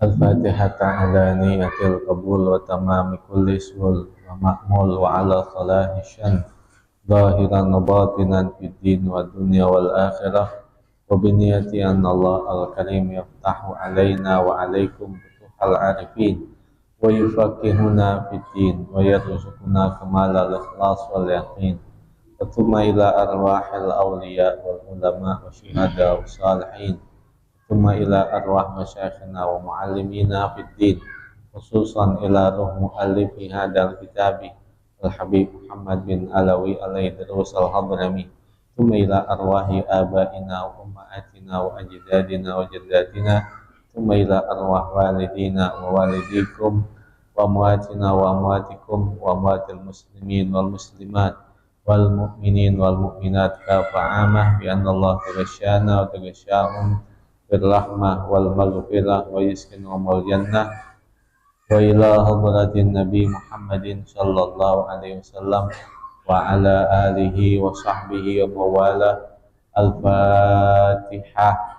الفاتحة على نية القبول وتمام كل سهول ومأمول وعلى صلاح الشن ظاهرا وباطنا في الدين والدنيا والآخرة وبنية أن الله الكريم يفتح علينا وعليكم فتوح العارفين ويفقهنا في الدين ويرزقنا كمال الإخلاص واليقين ثم إلى أرواح الأولياء والعلماء والشهداء والصالحين ثم إلى أرواح مشايخنا ومعلمينا في الدين خصوصا إلى روح مؤلف هذا الكتاب الحبيب محمد بن علوي عليه دروس الحضرمي ثم إلى أرواح آبائنا وأمهاتنا وأجدادنا وجداتنا ثم إلى أرواح والدينا ووالديكم وأمواتنا وأمواتكم وأموات المسلمين والمسلمات والمؤمنين والمؤمنات كافة عامة بأن الله تغشانا وتغشاهم بالرحمة والمغفرة ويسكنهم الجنة وإلى حضرة النبي محمد صلى الله عليه وسلم وعلى آله وصحبه وموالاه. الفاتحة.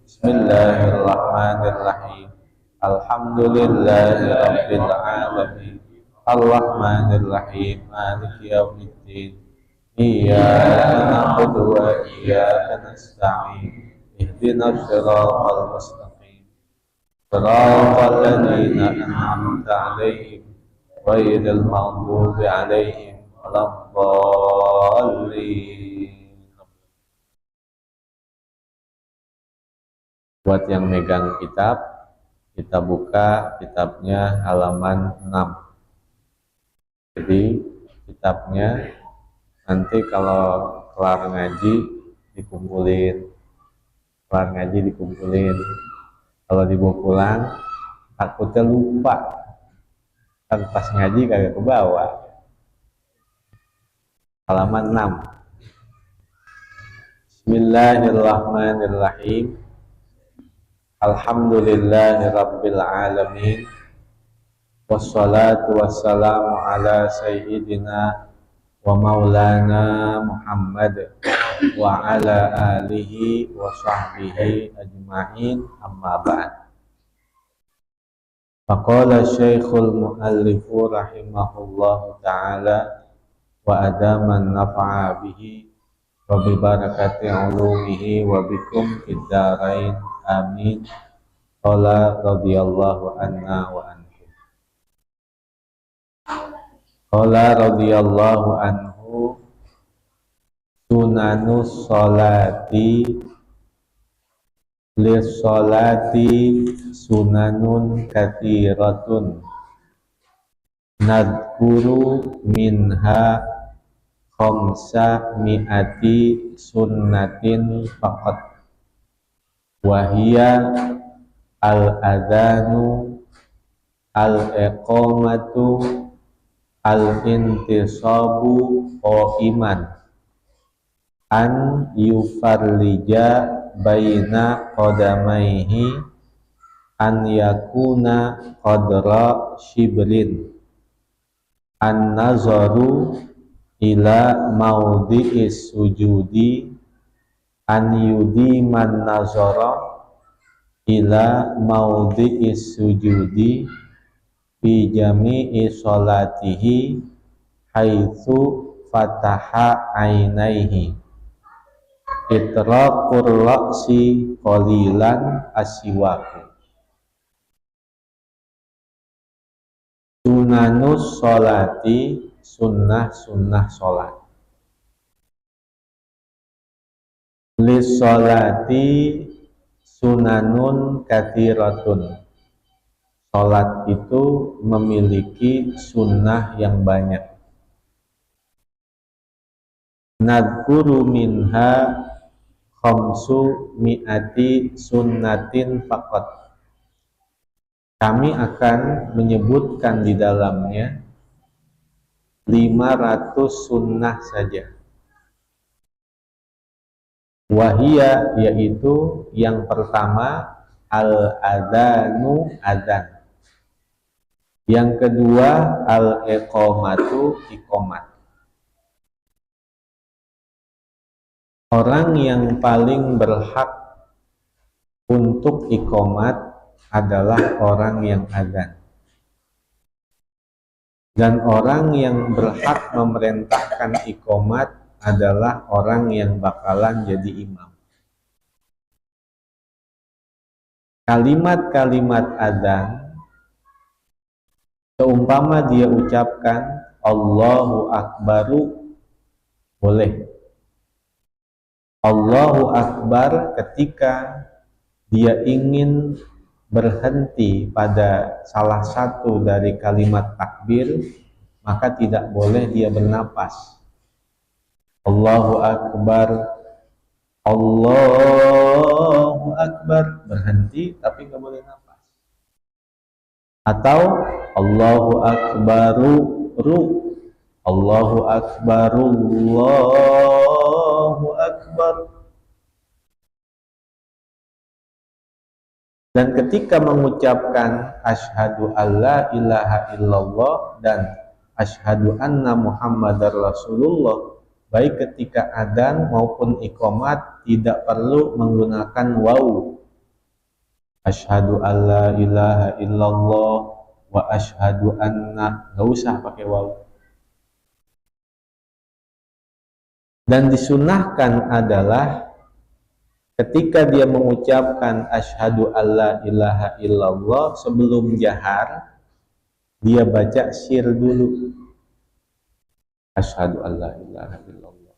Bismillahirrahmanirrahim. Alhamdulillahi rabbil alamin. Arrahmanirrahim. Maliki yaumiddin. Iyyaka na'budu wa iyyaka nasta'in. Ihdinas siratal mustaqim. Siratal ladzina an'amta 'alaihim ghairil maghdubi 'alaihim waladdallin. Buat yang megang kitab, kita buka kitabnya halaman 6. Jadi kitabnya nanti kalau kelar ngaji dikumpulin, kalau dibawa pulang takutnya lupa, kan pas ngaji kagak kebawa. Halaman 6. Bismillahirrahmanirrahim. Alhamdulillahi rabbil alamin. Wassalatu wassalamu ala sayyidina wa maulana Muhammad wa ala alihi wa sahbihi ajma'in, amma ba'd. Faqala Syekhul Mu'allifu rahimahullahu ta'ala wa adaman nafa'a bihi wa bibarakati ulumihi wa bikum fid darain, amin. Qala radhiyallahu anna wa anhu. Qala radhiyallahu anhu, sunanus sholati lis sholati sunanun katsiratun nadhkuru minha khamsa mi'ati sunnatin faqat wahia al-adhanu al-iqamatu al-intisabu qa'iman an yufarlija baina qadamaihi an yakuna qadra shibrin an nazaru ila maudhi'is sujudi an yudiman nazara ila maudhi'is sujudi fi jami'i sholatihi haitsu fataha ainaihi itraqur ra'si qalilan asyiwaku. Sunanus sholati, sunnah sholat. Lis sholati sunanun katsiratun. Sholat itu memiliki sunnah yang banyak. Nadhkuru minha khamsu mi'ati sunnatin faqat. Kami akan menyebutkan di dalamnya 500 sunnah saja. Wahia, yaitu yang pertama al-adhanu, adzan. Yang kedua al-iqamatu, iqamat. orang yang paling berhak untuk iqomat adalah orang yang adzan. Dan orang yang berhak memerintahkan iqomat adalah orang yang bakalan jadi imam. Kalimat-kalimat adzan, seumpama dia ucapkan Allahu Akbaru, boleh. Allahu Akbar ketika dia ingin berhenti pada salah satu dari kalimat takbir, maka tidak boleh dia bernapas. Allahu Akbar, Allahu Akbar, berhenti tapi nggak boleh napas. Atau Allahu Akbaru, Allahu Akbaru, Allahu Akbar. Dan ketika mengucapkan asyhadu alla ilaha illallah dan asyhadu anna muhammadar rasulullah, baik ketika adzan maupun iqomat tidak perlu menggunakan waw. Asyhadu alla ilaha illallah wa asyhadu anna, nggak usah pakai waw. Dan disunahkan adalah ketika dia mengucapkan asyhadu alla ilaha illallah, sebelum jahar dia baca sir dulu. Asyhadu alla ilaha illallah,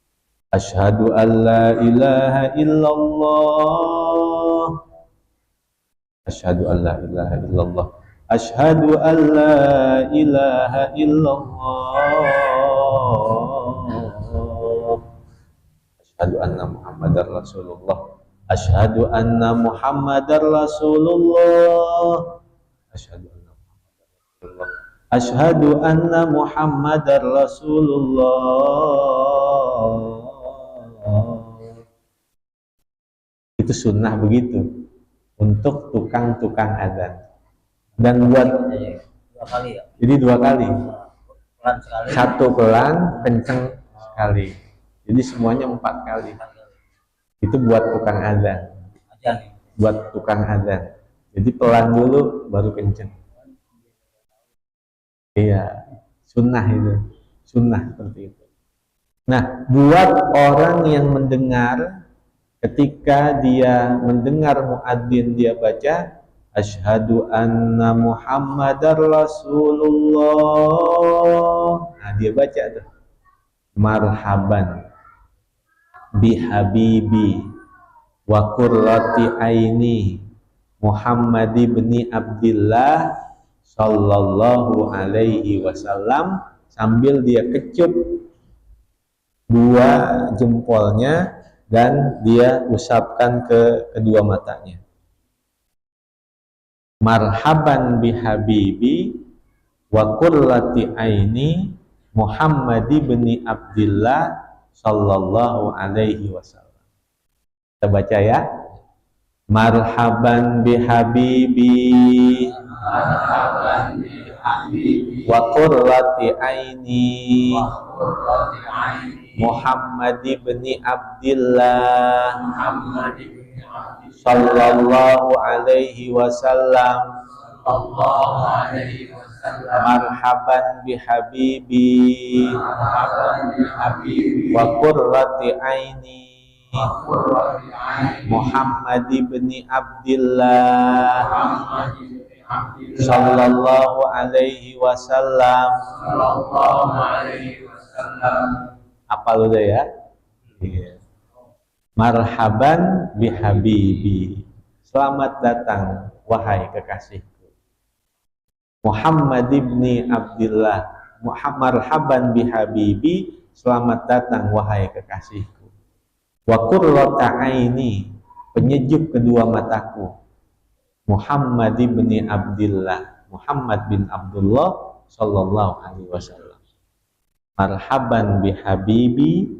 asyhadu alla ilaha illallah, asyhadu alla ilaha illallah, asyhadu alla ilaha illallah, asyhadu anna muhammadar rasulullah, asyhadu anna muhammadar rasulullah, asyhadu anna muhammadar rasulullah, asyhadu anna muhammadar rasulullah. Itu sunnah begitu untuk tukang-tukang adzan. Dan buat dua kali ya? Jadi dua kali. Pelan sekali. Satu pelan, kenceng sekali. Jadi semuanya 4 kali. Itu buat tukang adzan. Buat tukang adzan. Jadi pelan dulu baru kenceng. Iya, sunnah itu. Sunnah seperti itu. Nah, buat orang yang mendengar, ketika dia mendengar muadzin dia baca asyhadu anna muhammadar rasulullah, nah dia baca tuh marhaban bihabibi wa qurrati aini Muhammad ibni Abdillah sallallahu alaihi wasallam, sambil dia kecup 2 jempolnya dan dia usapkan ke kedua matanya. Marhaban bihabibi wa qurrati aini Muhammad ibni Abdillah sallallahu alaihi wasallam. Kita baca ya. Marhaban bihabibi, marhaban bihabibi wa qurrati aini Muhammad ibni Abdillah sallallahu alaihi wasallam. Marhaban bihabibi wa qurrati aini Muhammad ibni Abdillah sallallahu alaihi wasallam. Apa lu deh ya? Marhaban bihabibi, selamat datang wahai kekasihku Muhammad ibni Abdillah. Marhaban bihabibi, selamat datang wahai kekasihku. Wa qurrata aini, penyejuk kedua mataku Muhammad ibni Abdillah, Muhammad bin Abdullah sallallahu alaihi wasallam. Marhaban bihabibi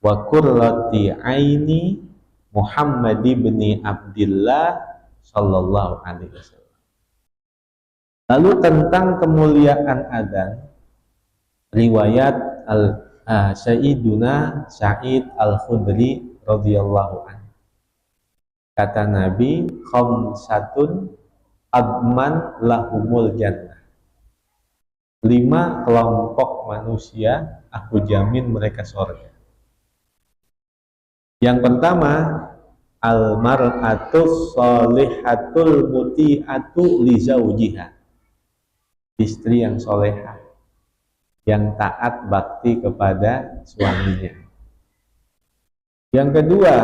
wa qurrati aini Muhammad ibni Abdillah sallallahu alaihi wasallam. Lalu tentang kemuliaan adzan, riwayat Sayyiduna Sa'id Al-Khudri radhiyallahu anhu. Kata Nabi, khamsatun adman lahumul jannah. 5 kelompok manusia aku jamin mereka surga. Yang pertama, al-mar'atu sholihatul muti'atu li zaujiha. Istri yang solehah, yang taat bakti kepada suaminya. Yang kedua,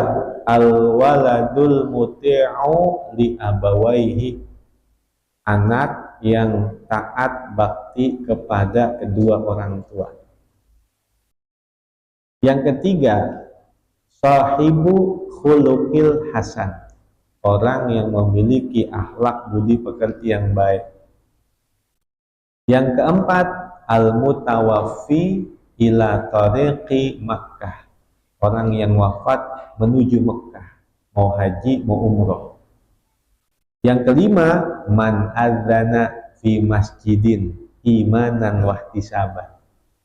al-waladul muti'u li abawaihi. Anak yang taat bakti kepada kedua orang tua. Yang ketiga, sahibu khuluqil hasan. Orang yang memiliki akhlak budi pekerti yang baik. Yang keempat, al-mutawaffi ila tariqi Makkah. Orang yang wafat menuju Mekah, mau haji, mau umroh. Yang kelima, man adzana fi masjidin imanan wahtisaban.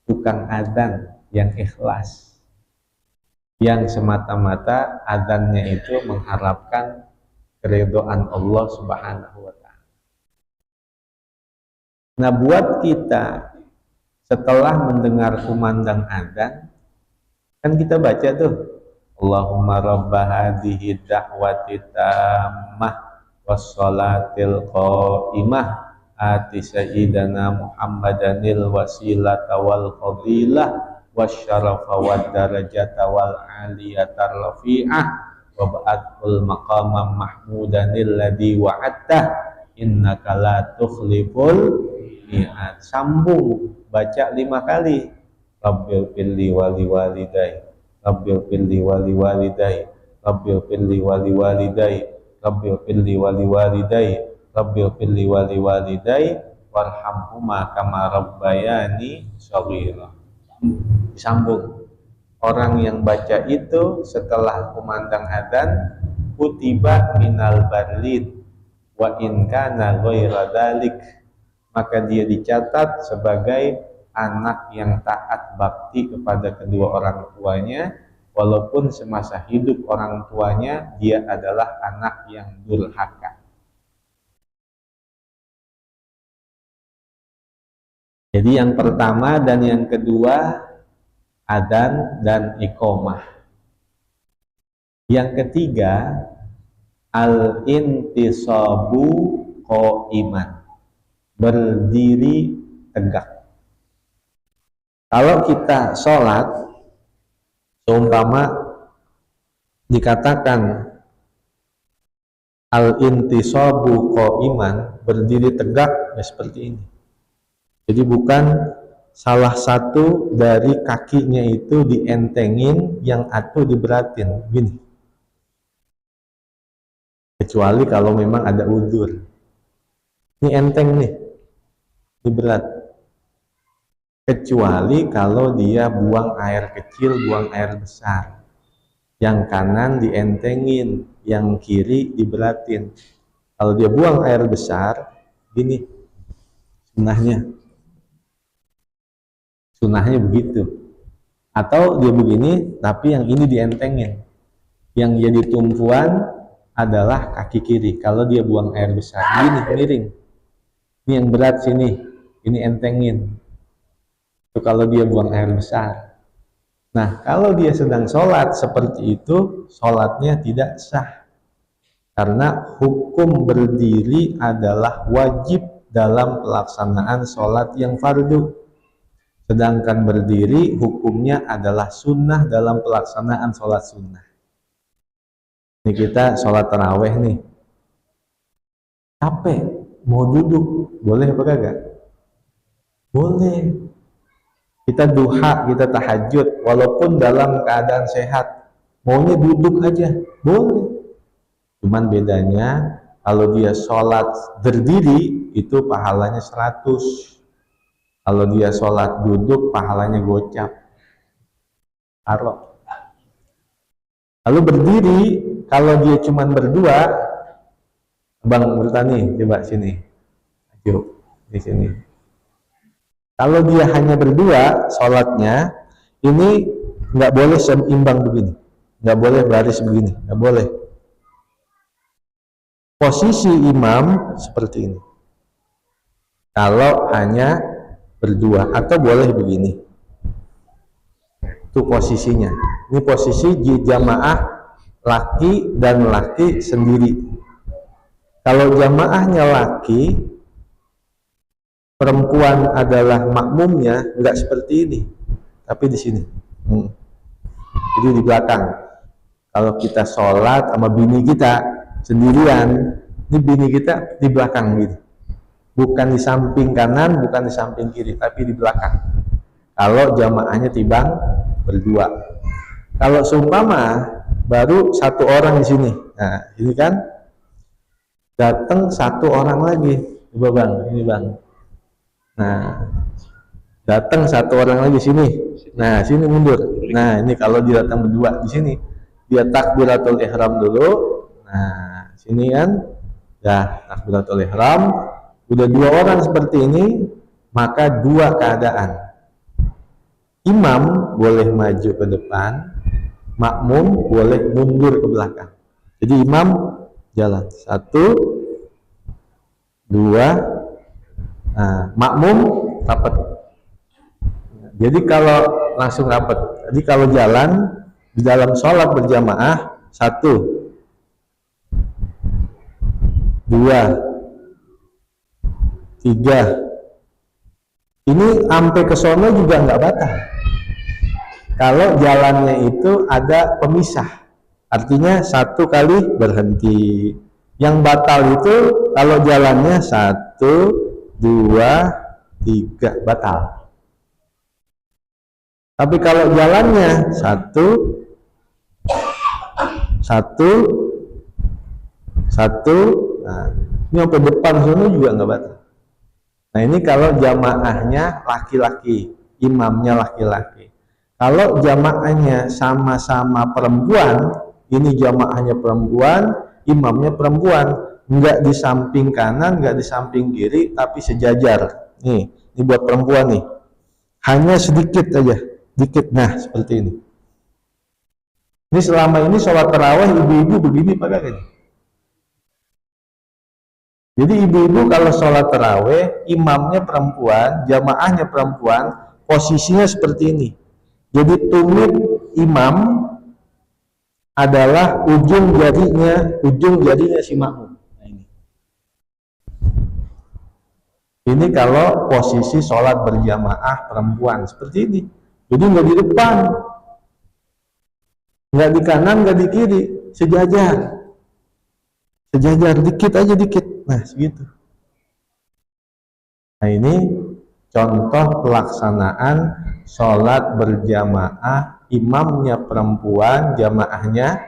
Tukang adzan yang ikhlas, yang semata-mata adzannya itu mengharapkan keridhaan Allah Subhanahu wa ta'ala. Nah, buat kita setelah mendengar kumandang adzan, kan kita baca tuh, Allahumma rabba hadhihi da'wati tammah wassalatil qa'imah ati sayyidana Muhammadanil wasilata wal fadilah wasyarafa wad darajata wal aliyatar rafi'ah wa ba'atul maqama mahmudanil ladzi wa'attah innaka la tukhliful mi'ad. Sambung baca 5 kali. Rabbil pilli wali walidai, Rabbil pilli wali walidai, Rabbil pilli wali walidai, Rabbil pilli wali walidai, Rabbil pilli wali walidai, warhamhuma kama rabbayani shaghira. Disambung. Orang yang baca itu setelah kumandang adzan, kutiba minal barlid wa in kana ghaira dzalik, maka dia dicatat sebagai anak yang taat bakti kepada kedua orang tuanya, walaupun semasa hidup orang tuanya dia adalah anak yang durhaka. Jadi yang pertama dan yang kedua, adzan dan iqamah. Yang ketiga, al-intisabu qa'iman, berdiri tegak. Kalau kita sholat, seumpama dikatakan al-intisabu qa'iman, berdiri tegak, ya seperti ini. Jadi bukan salah satu dari kakinya itu dientengin, yang atuh diberatin, gini. Kecuali kalau memang ada udzur. Ini enteng nih, diberat. Kecuali kalau dia buang air kecil, buang air besar. Yang kanan dientengin, yang kiri diberatin. Kalau dia buang air besar, gini sunahnya. Sunahnya begitu. Atau dia begini, tapi yang ini dientengin. Yang jadi tumpuan adalah kaki kiri. Kalau dia buang air besar, gini miring. Ini yang berat sini, ini entengin. Itu kalau dia buang air besar. Nah, kalau dia sedang sholat seperti itu, sholatnya tidak sah. Karena hukum berdiri adalah wajib dalam pelaksanaan sholat yang fardu. Sedangkan berdiri hukumnya adalah sunnah dalam pelaksanaan sholat sunnah. Ini kita sholat taraweh nih. Capek, mau duduk, boleh apa kagak? Boleh. Kita duha, kita tahajud, walaupun dalam keadaan sehat, maunya duduk aja, boleh. Cuman bedanya, kalau dia sholat berdiri, itu pahalanya 100. Kalau dia sholat duduk, pahalanya gocap. Taruh. Lalu berdiri, kalau dia cuman berdua, Bang Murtani, coba sini. Ayo, di sini. Kalau dia hanya berdua, sholatnya, ini nggak boleh seimbang begini. nggak boleh baris begini, nggak boleh. Posisi imam seperti ini. Kalau hanya berdua, atau boleh begini. Itu posisinya. Ini posisi di jamaah laki dan laki sendiri. Kalau jamaahnya laki, perempuan adalah makmumnya, nggak seperti ini, tapi di sini. Jadi di belakang. Kalau kita sholat sama bini kita sendirian, ini bini kita di belakang gitu. Bukan di samping kanan, bukan di samping kiri, tapi di belakang. Kalau jamaahnya timbang berdua. Kalau seumpama baru satu orang di sini. Nah, ini kan datang satu orang lagi. Coba bang, ini bang. Nah, datang satu orang lagi sini. Nah, sini mundur. Nah, ini kalau dia datang berdua di sini, dia takbiratul ihram dulu. Nah, sini kan, ya takbiratul ihram. Udah dua orang seperti ini, maka dua keadaan. Imam boleh maju ke depan, makmum boleh mundur ke belakang. Jadi imam jalan satu, dua, nah, makmum rapat. Jadi kalau langsung rapat. Jadi kalau jalan di dalam sholat berjamaah, satu, dua, tiga. Ini sampai ke sono juga nggak batal. Kalau jalannya itu ada pemisah, artinya satu kali berhenti. Yang batal itu kalau jalannya satu, dua, tiga, batal. Tapi kalau jalannya satu, nah, ini sampai depan sana juga nggak batal. Nah ini kalau jamaahnya laki-laki, imamnya laki-laki. Kalau jamaahnya sama-sama perempuan, ini jamaahnya perempuan, imamnya perempuan, nggak di samping kanan, nggak di samping kiri, tapi sejajar. Nih, ini buat perempuan nih. Hanya sedikit aja, dikit. Nah, seperti ini. Ini selama ini sholat tarawih ibu-ibu begini pada ini. Jadi ibu-ibu kalau sholat tarawih, imamnya perempuan, jamaahnya perempuan, posisinya seperti ini. Jadi tumit imam adalah ujung jarinya si makmum. Nah, ini kalau posisi sholat berjamaah perempuan seperti ini. Jadi nggak di depan, nggak di kanan, nggak di kiri, sejajar dikit aja dikit. Nah segitu. Nah ini contoh pelaksanaan sholat berjamaah, imamnya perempuan, jamaahnya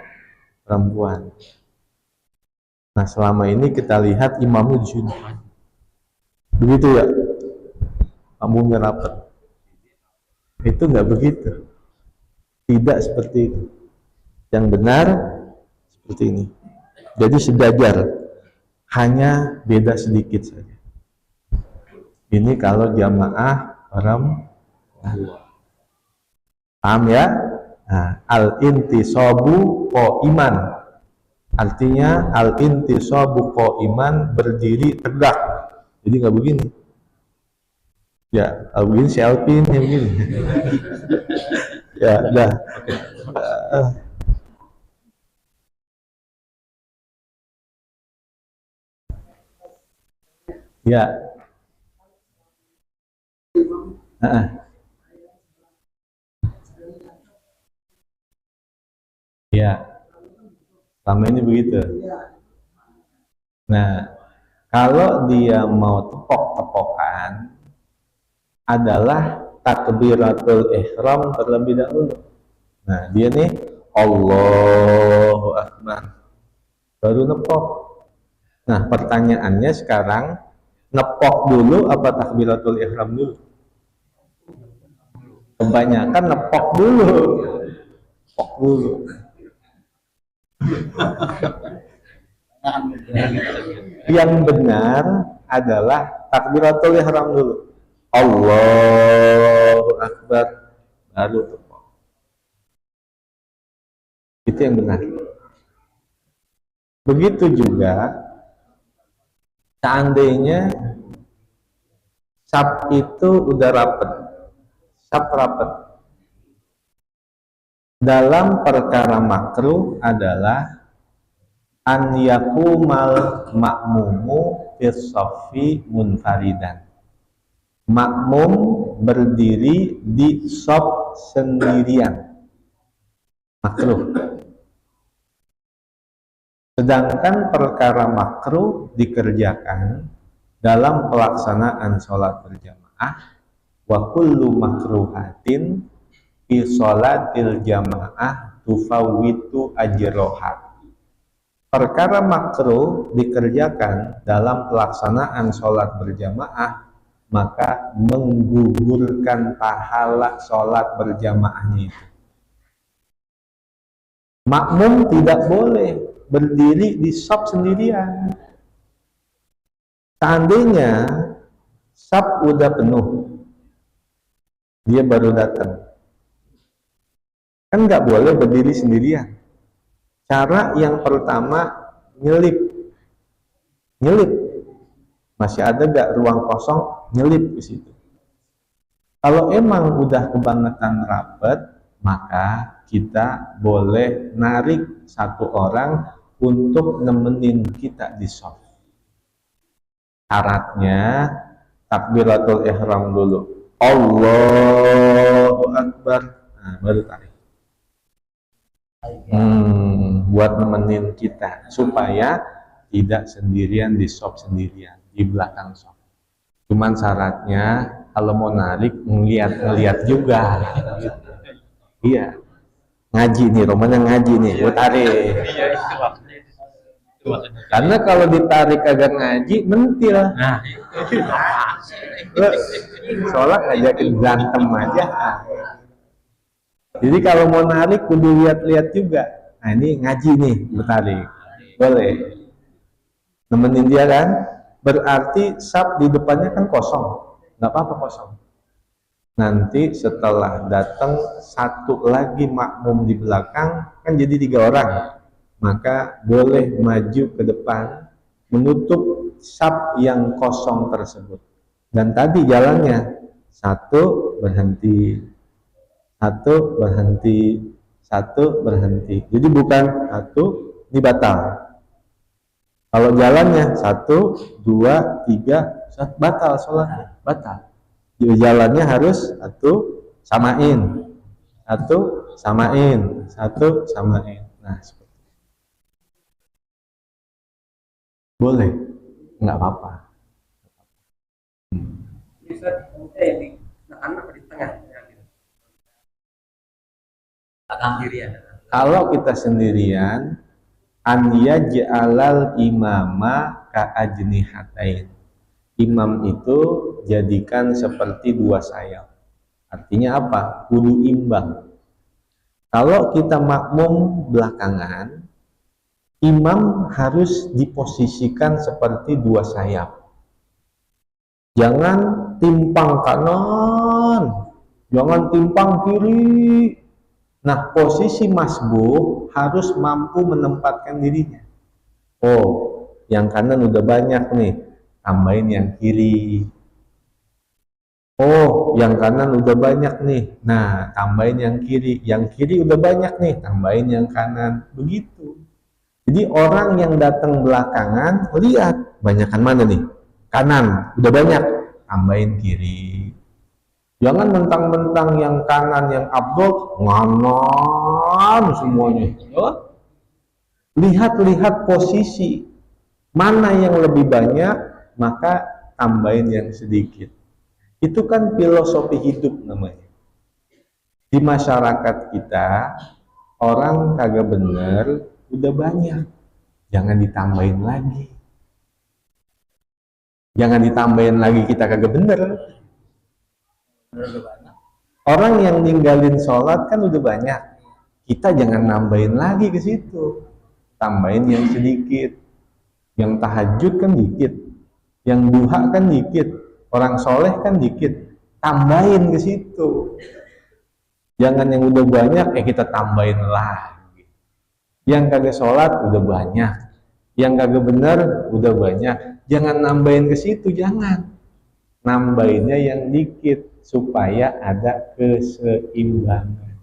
perempuan. Nah selama ini kita lihat imamnya di sini, begitu ya, makmumnya rapat. Itu nggak begitu, tidak seperti itu. Yang benar seperti ini. Jadi sejajar, hanya beda sedikit saja. Ini kalau jamaah perempuan. Paham ya? Nah, al-intisabu qa'iman. Artinya al-intisabu qa'iman, berdiri tegak. Jadi nggak begini. Ya, kalau begini si Alpin yang begini. Ya, dah. Ya. Ya. Selama ini begitu. Nah, kalau dia mau tepok-tepokan adalah takbiratul ihram terlebih dahulu. Nah, dia nih Allahu Akbar, baru nepok. Nah, pertanyaannya sekarang, nepok dulu apa takbiratul ihram dulu? Kebanyakan nepok dulu. Nepok dulu. Yang benar adalah takbiratul ihram dulu. Allahu Akbar, baru tepok. Itu yang benar. Begitu juga seandainya saf itu udah rapet, saf rapet. Dalam perkara makruh adalah an yakumal makmumu fis shaffi munfaridan. Makmum berdiri di shaf sendirian. Makruh. Sedangkan perkara makruh dikerjakan dalam pelaksanaan sholat berjamaah. Wa kullu makruhatin fi sholatil jamaah tufawwitu ajroha. Perkara makruh dikerjakan dalam pelaksanaan sholat berjamaah, maka menggugurkan pahala sholat berjamaahnya itu. Makmum tidak boleh berdiri di shaf sendirian. Seandainya shaf udah penuh, dia baru datang, kan nggak boleh berdiri sendirian. Cara yang pertama nyelip, masih ada nggak ruang kosong, nyelip ke situ. Kalau emang udah kebangetan rapet, maka kita boleh narik satu orang untuk nemenin kita di shaf. Syaratnya takbiratul ihram dulu, Allahu Akbar, nah, baru tarik. Buat nemenin kita supaya tidak sendirian di shaf sendirian, di belakang shaf. Cuman syaratnya kalau mau narik ngeliat juga. Iya, ngaji nih, romannya ngaji nih, gue tarik. Karena kalau ditarik agak ngaji, mentil. Nah, sholat ngajakin berantem aja. Jadi kalau mau narik, kudu lihat-lihat juga. Nah, ini ngaji nih, gue tarik. Boleh. Nemenin dia kan? Berarti shaf di depannya kan kosong. Nggak apa-apa kosong. Nanti setelah datang satu lagi makmum di belakang, kan jadi 3 orang. Maka boleh maju ke depan menutup shaf yang kosong tersebut. Dan tadi jalannya 1 berhenti, 1 berhenti, 1 berhenti. Jadi bukan 1 ini batal. Kalau jalannya 1, 2, 3 batal sholatnya, batal. Jadi jalannya harus 1 samain, 1 samain, 1 samain. Nah, boleh, nggak apa-apa. Bisa di anak di tengah. Sendirian. Kalau kita sendirian, an yaj'alal imama ka ajnihatain. Imam itu jadikan seperti 2 sayap. Artinya apa? Kudu imbang. Kalau kita makmum belakangan, imam harus diposisikan seperti 2 sayap. Jangan timpang kanan, jangan timpang kiri. Nah, posisi masbuh harus mampu menempatkan dirinya. Oh, yang kanan udah banyak nih, tambahin yang kiri. Oh, yang kanan udah banyak nih, nah tambahin yang kiri. Yang kiri udah banyak nih, tambahin yang kanan. Begitu. Jadi orang yang datang belakangan, lihat banyakan mana nih? Kanan, udah banyak, tambahin kiri. Jangan mentang-mentang yang kanan yang abdul, nganan semuanya. Lihat-lihat posisi mana yang lebih banyak, maka tambahin yang sedikit. Itu kan filosofi hidup namanya. Di masyarakat kita, orang kagak bener, udah banyak. Jangan ditambahin lagi. Jangan ditambahin lagi, kita kagak bener. Orang yang ninggalin sholat kan udah banyak. Kita jangan nambahin lagi ke situ. Tambahin yang sedikit. Yang tahajud kan dikit. Yang duha kan dikit. Orang soleh kan dikit. Tambahin ke situ. Jangan yang udah banyak, kita tambahin lagi. Yang kagak sholat udah banyak, yang kagak bener udah banyak. Jangan nambahin ke situ, jangan. Nambahinnya yang dikit supaya ada keseimbangan.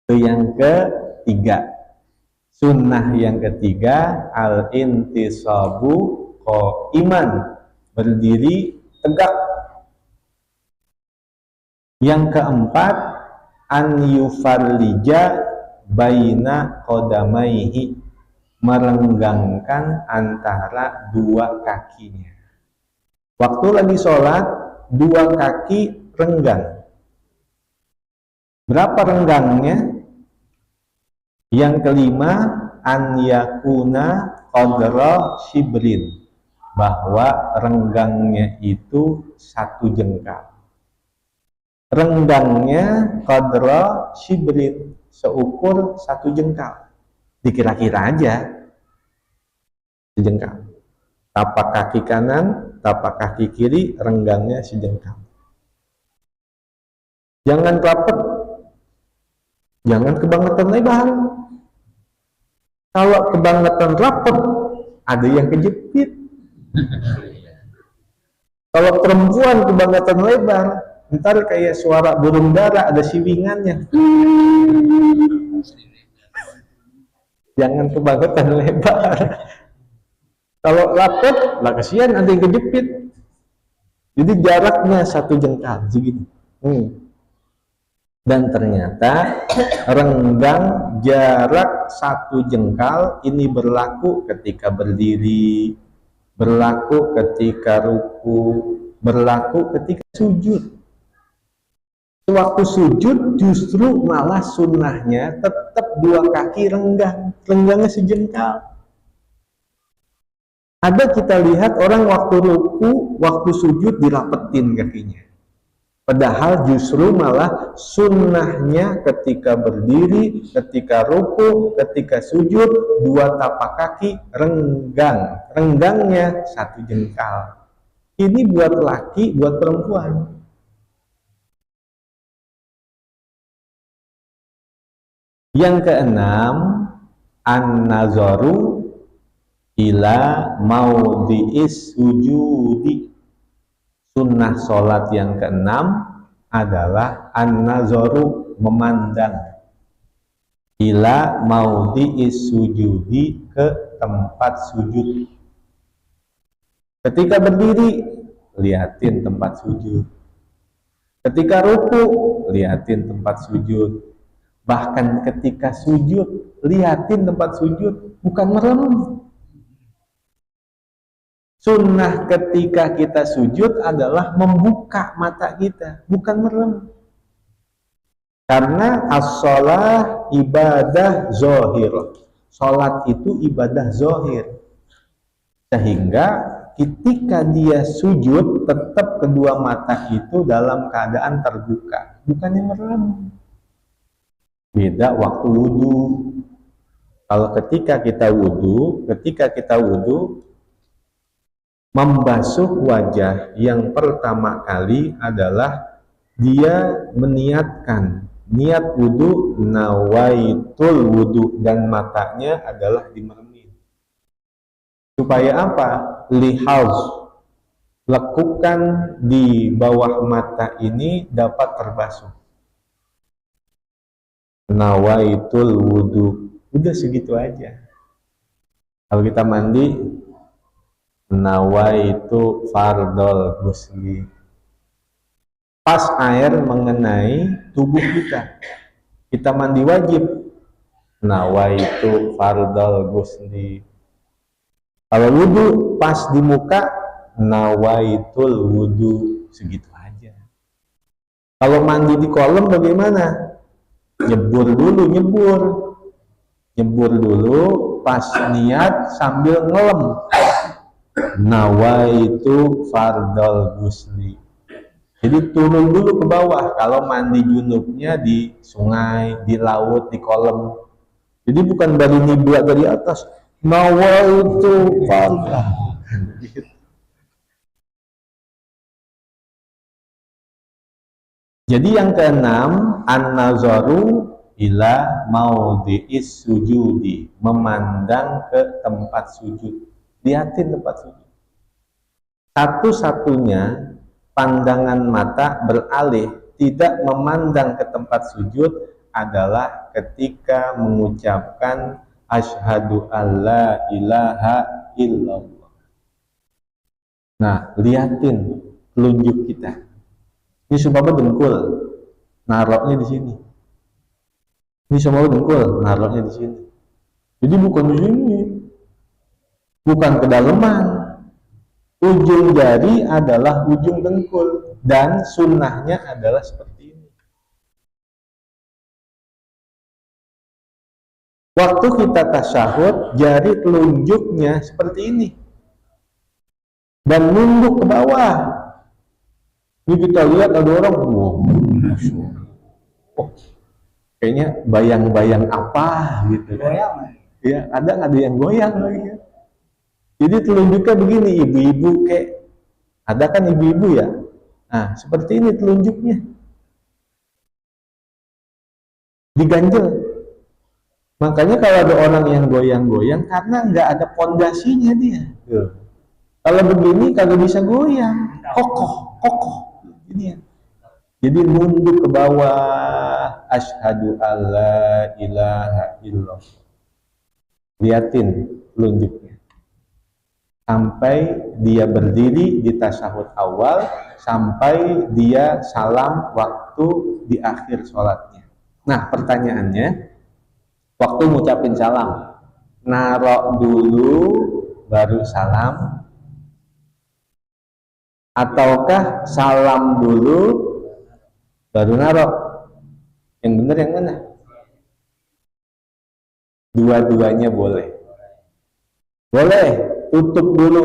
Itu yang ketiga. Sunnah yang ketiga, al-intisabu qaiman, berdiri tegak. Yang keempat, an yufarlija baina qadamaihi, merenggangkan antara dua kakinya. Waktu lagi sholat, dua kaki renggang. Berapa renggangnya? Yang kelima, an yakuna qadra shibrin, bahwa renggangnya itu 1 jengkal. Renggangnya qadra shibrin, seukur 1 jengkal. Dikira-kira aja sejengkal. Tapak kaki kanan, tapak kaki kiri, renggangnya sejengkal. Jangan rapet, jangan kebangetan lebar. Kalau kebangetan rapet, ada yang kejepit. Kalau perempuan kebangetan lebar, ntar kayak suara burung dara, ada siwingannya. Jangan kebangetan lebar. Kalau rapet, lah kasihan ada yang kejepit. Jadi jaraknya 1 jengkal, segini. Dan ternyata renggang jarak 1 jengkal ini berlaku ketika berdiri, berlaku ketika ruku, berlaku ketika sujud. Waktu sujud justru malah sunnahnya tetap 2 kaki renggang, renggangnya sejengkal. Ada kita lihat orang waktu ruku, waktu sujud dirapetin kakinya. Padahal justru malah sunnahnya ketika berdiri, ketika ruku, ketika sujud, 2 tapak kaki renggang. Renggangnya 1 jengkal. Ini buat laki, buat perempuan. Yang keenam, an-nazaru ila maudhi'is sujudi. Sunnah sholat yang keenam adalah an-nazaru, memandang, ila maudhi'is sujudi, ke tempat sujud. Ketika berdiri, liatin tempat sujud. Ketika ruku, liatin tempat sujud. Bahkan ketika sujud, liatin tempat sujud, bukan merem. Sunnah ketika kita sujud adalah membuka mata kita, bukan merem. Karena as-shalah ibadah zohir. Sholat itu ibadah zohir. Sehingga ketika dia sujud, tetap kedua mata itu dalam keadaan terbuka, bukannya merem. Beda waktu wudhu. Kalau ketika kita wudhu, membasuh wajah yang pertama kali adalah dia meniatkan niat wudhu, nawaitul wudhu, dan matanya adalah dimeremin. Supaya apa? Lihauz, lekukan di bawah mata ini dapat terbasuh. Nawaitul wudhu, udah segitu aja. Kalau kita mandi, nawaitu fardol ghusli, pas air mengenai tubuh kita mandi wajib, nawaitu fardol ghusli. Kalau wudhu pas di muka, nawaitul wudhu, segitu aja. Kalau mandi di kolam bagaimana? Nyebur dulu, pas niat sambil ngelem, nawaitu fardal ghusli. Jadi turun dulu ke bawah. Kalau mandi junubnya di sungai, di laut, di kolam. Jadi bukan dari nibra dari atas, nawaitu fardal. Jadi yang keenam, an-nazaru ila maudhi'is sujudi, memandang ke tempat sujud. Lihatin tempat sujud. Satu-satunya pandangan mata beralih tidak memandang ke tempat sujud adalah ketika mengucapkan asyhadu alla ilaha illallah. Nah, lihatin telunjuk kita. Ini sumpah dengkul, naroknya di sini. Ini sumpah dengkul, naroknya di sini. Jadi bukan di sini, bukan kedalaman. Ujung jari adalah ujung dengkul dan sunnahnya adalah seperti ini. Waktu kita tasyahud, jari telunjuknya seperti ini dan nunduk ke bawah. Ini kita lihat ada orang, oh, kayaknya bayang-bayang apa gitu kan? Ya, ada yang goyang lagi. Jadi telunjuknya begini, ibu-ibu kayak, ada kan ibu-ibu ya? Nah, seperti ini telunjuknya. Diganjel. Makanya kalau ada orang yang goyang-goyang, karena nggak ada pondasinya dia. Kalau begini, kagak bisa goyang. Kokoh. Gini ya. Jadi nunduk ke bawah, asyhadu alla ilaha illallah. Liatin telunjuknya. Sampai dia berdiri di tasyahud awal, sampai dia salam waktu di akhir sholatnya. Nah, pertanyaannya, waktu ngucapin salam, narok dulu baru salam, ataukah salam dulu baru narok? Yang benar yang mana? Dua-duanya boleh. Boleh. Tutup dulu.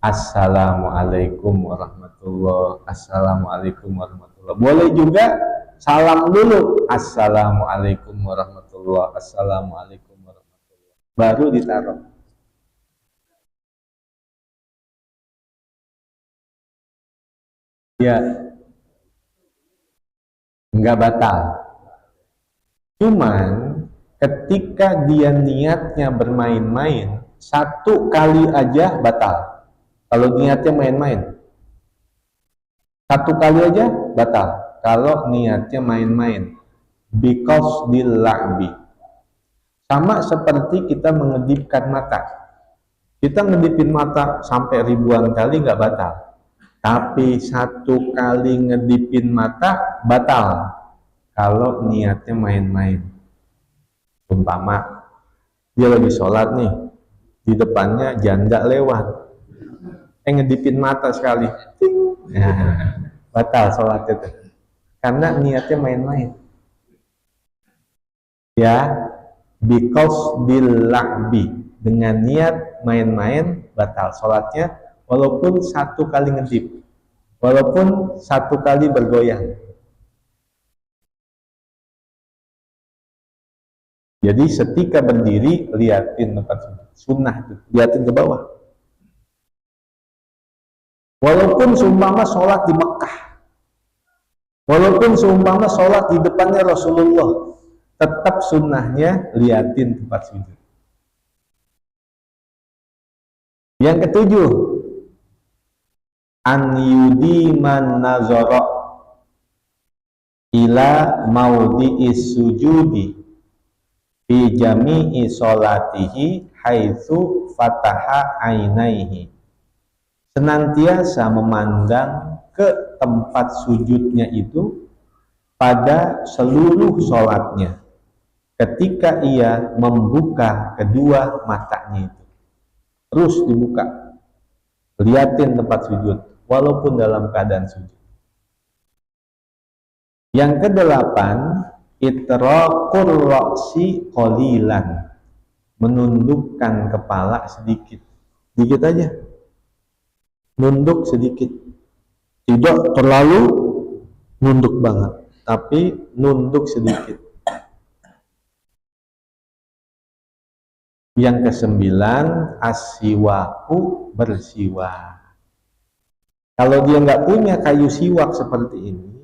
Assalamualaikum warahmatullahi. Assalamualaikum warahmatullahi. Boleh juga salam dulu. Assalamualaikum warahmatullahi. Assalamualaikum warahmatullahi. Baru ditaruh. Ya, enggak batal. Cuman ketika dia niatnya bermain-main, satu kali aja batal. Kalau niatnya main-main, satu kali aja batal. Kalau niatnya main-main, because dila'bi. Sama seperti kita mengedipkan mata. Kita ngedipin mata sampai ribuan kali nggak batal. Tapi satu kali ngedipin mata batal. Kalau niatnya main-main. Umpama dia lagi sholat nih, di depannya janda lewat, ngedipin mata sekali, nah, batal sholatnya tuh, karena niatnya main-main. Ya, because dilakbi, dengan niat main-main batal sholatnya, walaupun satu kali ngedip, walaupun satu kali bergoyang. Jadi setika berdiri, liatin tempat sunnah itu, liatin ke bawah. Walaupun seumpama sholat di Mekah, walaupun seumpama sholat di depannya Rasulullah, tetap sunnahnya liatin tempat sujud. Yang ketujuh, an yudiman nazara ila maudhi'is sujudi fi jami'i sholatihi haitsu fataha ainaihi. Senantiasa memandang ke tempat sujudnya itu pada seluruh sholatnya ketika ia membuka kedua matanya itu. Terus dibuka, liatin tempat sujud walaupun dalam keadaan sujud. Yang kedelapan, itraqur ra'si qalilan, menundukkan kepala sedikit aja, nunduk sedikit, tidak terlalu nunduk banget, tapi nunduk sedikit. Yang kesembilan, as-siwaku, bersiwak. Kalau dia nggak punya kayu siwak seperti ini,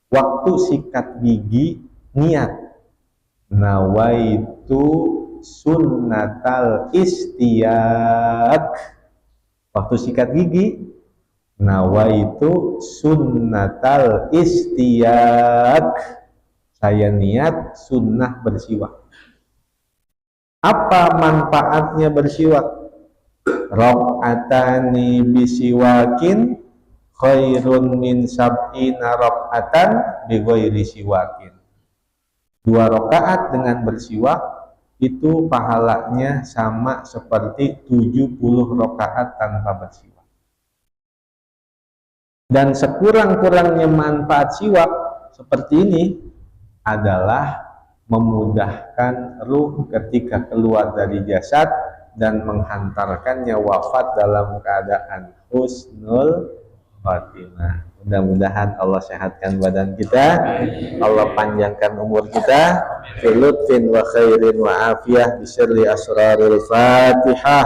waktu sikat gigi niat nawaitu sunnatal istiyak. Waktu sikat gigi, nawaitu sunnatal istiyak, saya niat sunnah bersiwak. Apa manfaatnya bersiwak? Rok'atani bisiwakin khairun min sab'ina rok'atan bighairi siwakin. 2 rakaat dengan bersiwak itu pahalanya sama seperti 70 rakaat tanpa bersiwak. Dan sekurang-kurangnya manfaat siwak seperti ini adalah memudahkan ruh ketika keluar dari jasad dan menghantarkannya wafat dalam keadaan husnul khatimah. Mudah-mudahan Allah sehatkan badan kita, Allah panjangkan umur kita, fi lutfin wa khairin wa afiyah bi sirri asraril Fatihah.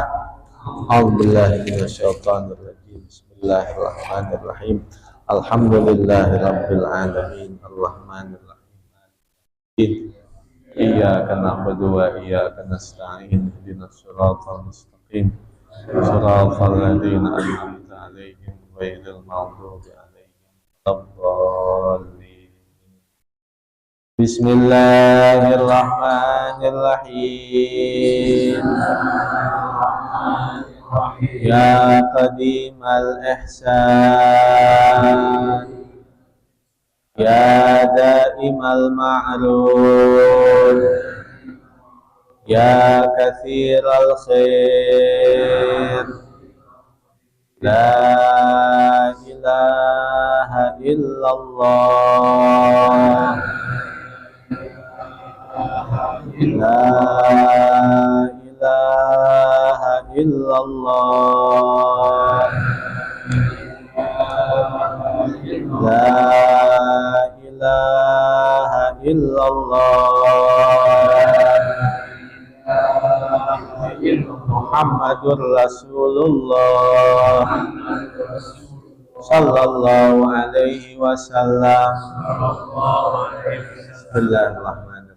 A'udzubillahi minasyaitonir rajim. Bismillahirrahmanirrahim. Alhamdulillahirabbil alamin. Arrahmanir rahim. Iyyaka na'budu wa iyyaka nasta'in. Ihdinas siratal mustaqim. Siratal ladzina an'amta 'alaihim ghairil maghdubi 'alaihim waladdallin. Bismillahirrahmanirrahim. Ya qadimal ihsan, ya daimal ma'ruf, ya katsiral khair, la ilaha illallah, la ilaha illallah, la ilaha illallah, Muhammadur Rasulullah sallallahu alaihi wasallam. Bismillahirrahmanirrahim.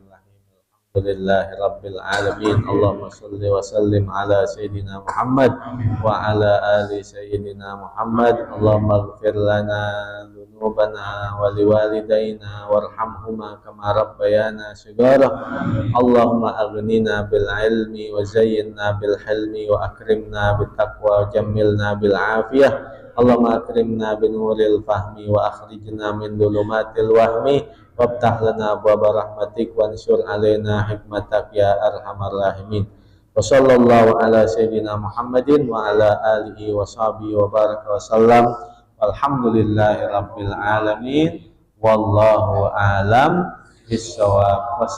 Alhamdulillahi rabbil alamin. Allahumma shalli wa sallim ala sayyidina Muhammad wa ala ali sayyidina Muhammad. Allahumma ighfir lana dhunubana wa liwalidayna warhamhuma kama rabbayana shighara. Allahumma aghnina bil ilmi wa zayyinna bil hilmi wa akrimna bit taqwa wa jammilna bil afiyah. Allahumma akrimna bin nuril fahmi wa akhrijna min dhulumatil wahmi wabtah lana abwaaba rahmatik wansur alaina hikmatak ya arhamar rahimin. Wa sallallahu ala sayyidina Muhammadin wa ala alihi wa sahbihi wa baraka wa sallam. Walhamdulillahi rabbil alamin. Wallahu a'lam bissawab.